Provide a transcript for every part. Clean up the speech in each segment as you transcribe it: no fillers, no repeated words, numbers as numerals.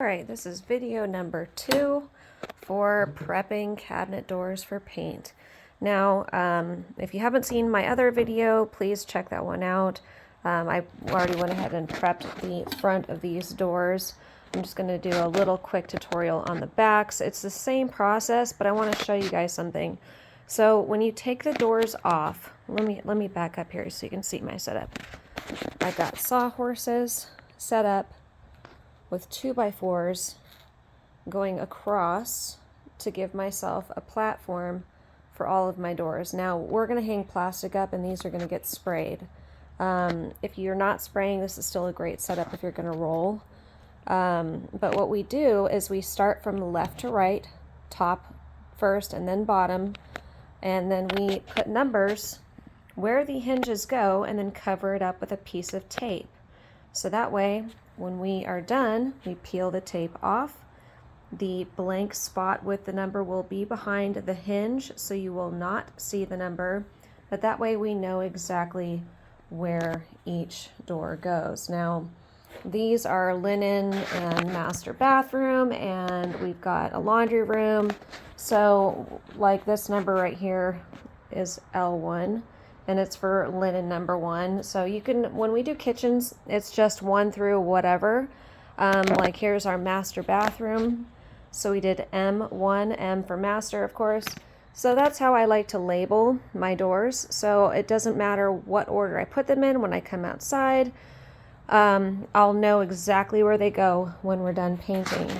Alright, this is video number 2 for prepping cabinet doors for paint. Now, if you haven't seen my other video, please check that one out. I already went ahead and prepped the front of these doors. I'm just going to do a little quick tutorial on the backs. It's the same process, but I want to show you guys something. So when you take the doors off, let me back up here so you can see my setup. I've got sawhorses set up with 2x4s going across to give myself a platform for all of my doors. Now we're going to hang plastic up and these are going to get sprayed. If you're not spraying, this is still a great setup if you're going to roll. But what we do is we start from left to right, top first and then bottom, and then we put numbers where the hinges go and then cover it up with a piece of tape. So that way, when we are done, we peel the tape off. The blank spot with the number will be behind the hinge, so you will not see the number, but that way we know exactly where each door goes. Now, these are linen and master bathroom, and we've got a laundry room. So like this number right here is L1. And it's for linen number 1. So you can, when we do kitchens, it's just 1 through whatever. Like here's our master bathroom. So we did M1, M for master, of course. So that's how I like to label my doors. So it doesn't matter what order I put them in when I come outside. I'll know exactly where they go when we're done painting.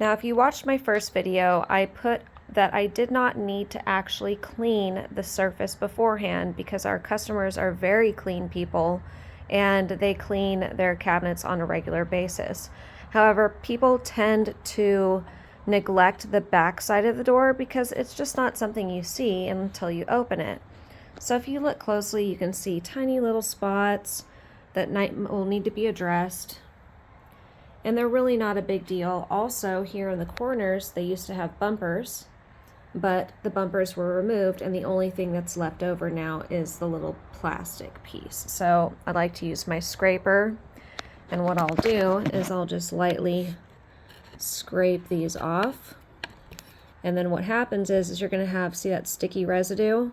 Now, if you watched my first video, I put that I did not need to actually clean the surface beforehand because our customers are very clean people and they clean their cabinets on a regular basis. However, people tend to neglect the back side of the door because it's just not something you see until you open it. So if you look closely, you can see tiny little spots that will need to be addressed. And they're really not a big deal. Also, here in the corners, they used to have bumpers, but the bumpers were removed and the only thing that's left over now is the little plastic piece. So I like to use my scraper, and what I'll do is I'll just lightly scrape these off. And then what happens is you're going to have, see that sticky residue?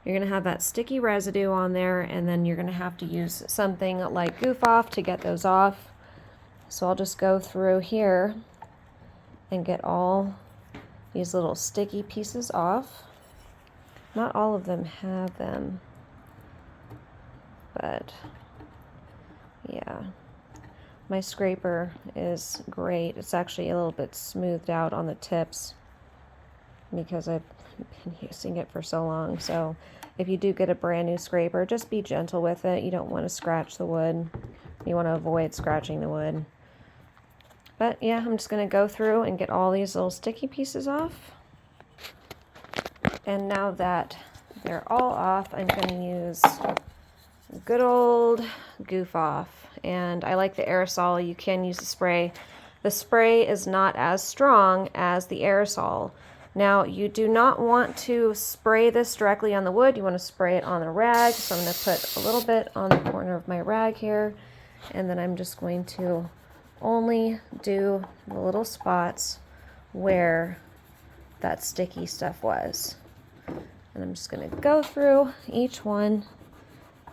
You're going to have that sticky residue on there, and then you're going to have to use something like Goof Off to get those off. So I'll just go through here and get all these little sticky pieces off. Not all of them have them, but yeah, my scraper is great. It's actually a little bit smoothed out on the tips because I've been using it for so long. So if you do get a brand new scraper, just be gentle with it. You don't want to scratch the wood. You want to avoid scratching the wood. But yeah, I'm just going to go through and get all these little sticky pieces off. And now that they're all off, I'm going to use good old Goof Off. And I like the aerosol. You can use the spray. The spray is not as strong as the aerosol. Now, you do not want to spray this directly on the wood. You want to spray it on the rag. So I'm going to put a little bit on the corner of my rag here. And then I'm just going to only do the little spots where that sticky stuff was. And I'm just going to go through each one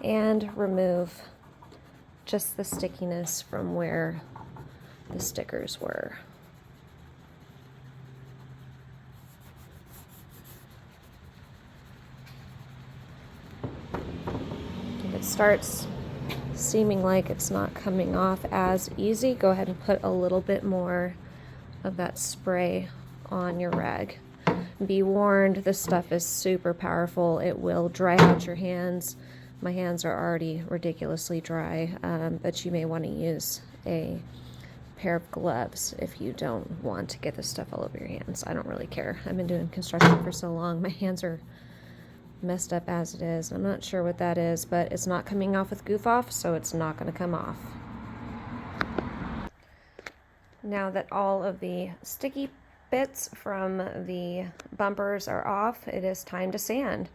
and remove just the stickiness from where the stickers were. If it starts seeming like it's not coming off as easy, go ahead and put a little bit more of that spray on your rag. Be warned, this stuff is super powerful. It will dry out your hands. My hands are already ridiculously dry, but you may want to use a pair of gloves if you don't want to get this stuff all over your hands. I don't really care. I've been doing construction for so long. My hands are messed up as it is. I'm not sure what that is, but it's not coming off with Goof Off, so it's not going to come off. Now that all of the sticky bits from the bumpers are off, it is time to sand.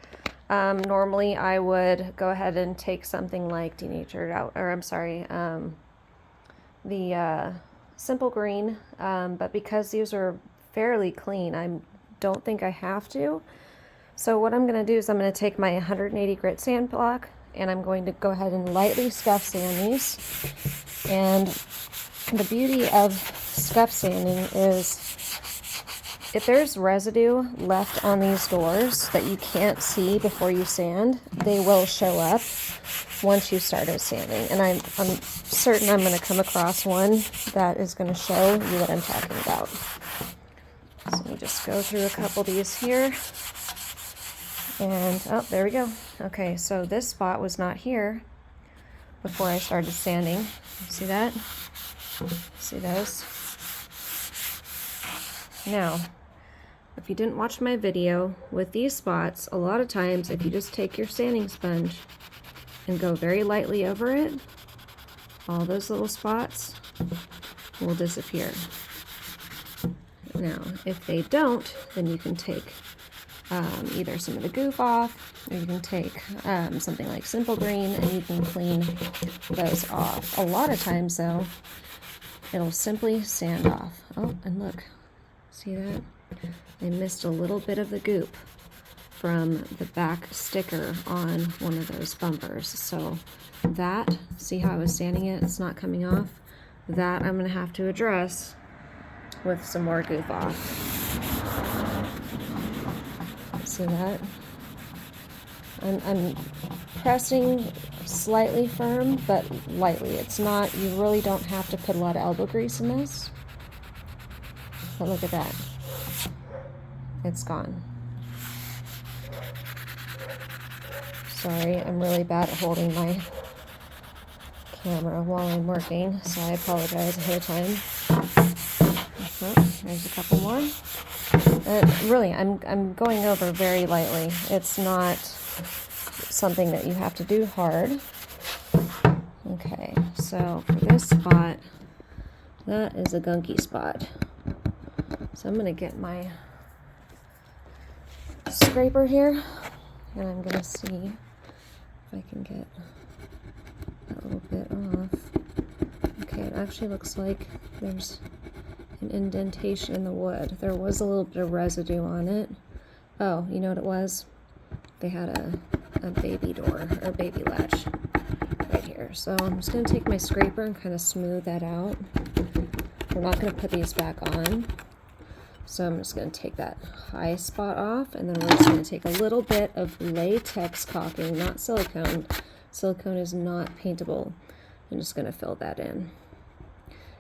Normally I would go ahead and take something like denatured out, or I'm sorry, the simple green, but because these are fairly clean, I don't think I have to. So what I'm going to do is I'm going to take my 180 grit sand block and I'm going to go ahead and lightly scuff sand these. And the beauty of scuff sanding is if there's residue left on these doors that you can't see before you sand, they will show up once you started sanding. And I'm certain I'm going to come across one that is going to show you what I'm talking about. So let me just go through a couple of these here. And, oh, there we go. Okay, so this spot was not here before I started sanding. See that? See those? Now, if you didn't watch my video, with these spots, a lot of times if you just take your sanding sponge and go very lightly over it, all those little spots will disappear. Now, if they don't, then you can take either some of the goof off, or you can take something like Simple Green and you can clean those off. A lot of times though, it'll simply sand off. Oh, and look, see that? I missed a little bit of the goop from the back sticker on one of those bumpers. So that, see how I was sanding it? It's not coming off. That I'm gonna have to address with some more goof off. See that? I'm pressing slightly firm, but lightly. It's not, you really don't have to put a lot of elbow grease in this. But look at that. It's gone. Sorry, I'm really bad at holding my camera while I'm working, so I apologize ahead of time. Oh, there's a couple more. Really, I'm going over very lightly. It's not something that you have to do hard. Okay, so for this spot, that is a gunky spot. So I'm going to get my scraper here, and I'm going to see if I can get a little bit off. Okay, it actually looks like there's an indentation in the wood. There was a little bit of residue on it. Oh, you know what it was? They had a baby door, or baby latch right here. So I'm just going to take my scraper and kind of smooth that out. We're not going to put these back on. So I'm just going to take that high spot off, and then we're just going to take a little bit of latex caulking, not silicone. Silicone is not paintable. I'm just going to fill that in.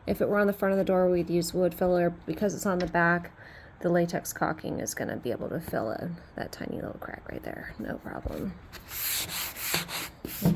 If it were on the front of the door, we'd use wood filler. Because it's on the back, the latex caulking is going to be able to fill in that tiny little crack right there. No problem. Okay.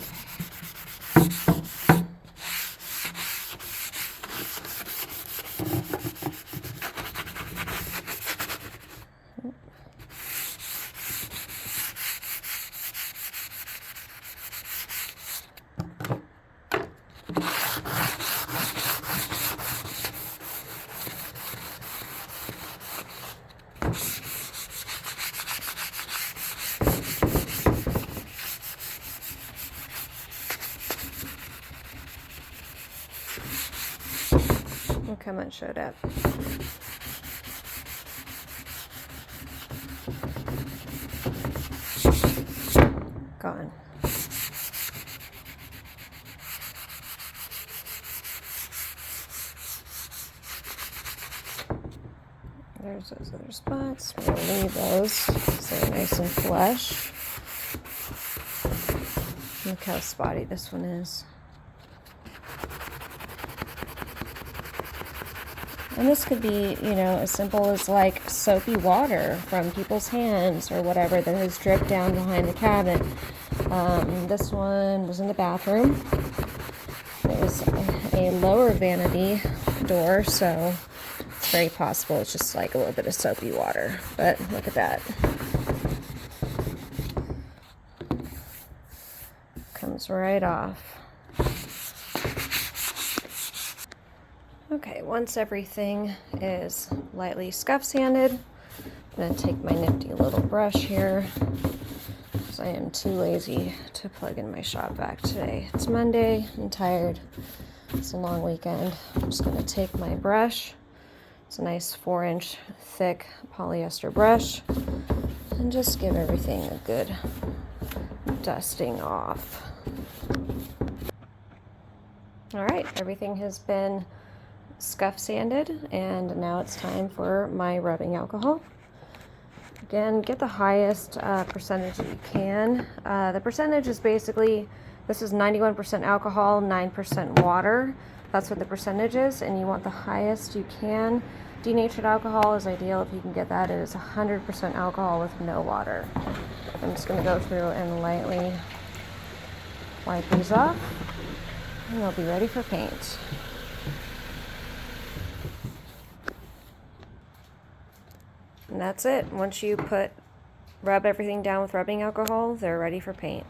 Look how much showed up. Gone. There's those other spots. We're going to leave those so they're nice and flush. Look how spotty this one is. And this could be, you know, as simple as like soapy water from people's hands or whatever that has dripped down behind the cabinet. This one was in the bathroom. It was a lower vanity door, so it's very possible it's just like a little bit of soapy water. But look at that. Comes right off. Okay, once everything is lightly scuff sanded, I'm going to take my nifty little brush here because I am too lazy to plug in my shop vac today. It's Monday, I'm tired, It's a long weekend. I'm just gonna take my brush. It's a nice 4-inch thick polyester brush, and just give everything a good dusting off. All right, everything has been scuff sanded, and now it's time for my rubbing alcohol. Again, get the highest percentage that you can. The percentage is basically, this is 91% alcohol, 9% water. That's what the percentage is, and you want the highest you can. Denatured alcohol is ideal if you can get that. It is 100% alcohol with no water. I'm just going to go through and lightly wipe these off, and they'll be ready for paint. And that's it. Once you rub everything down with rubbing alcohol, they're ready for paint.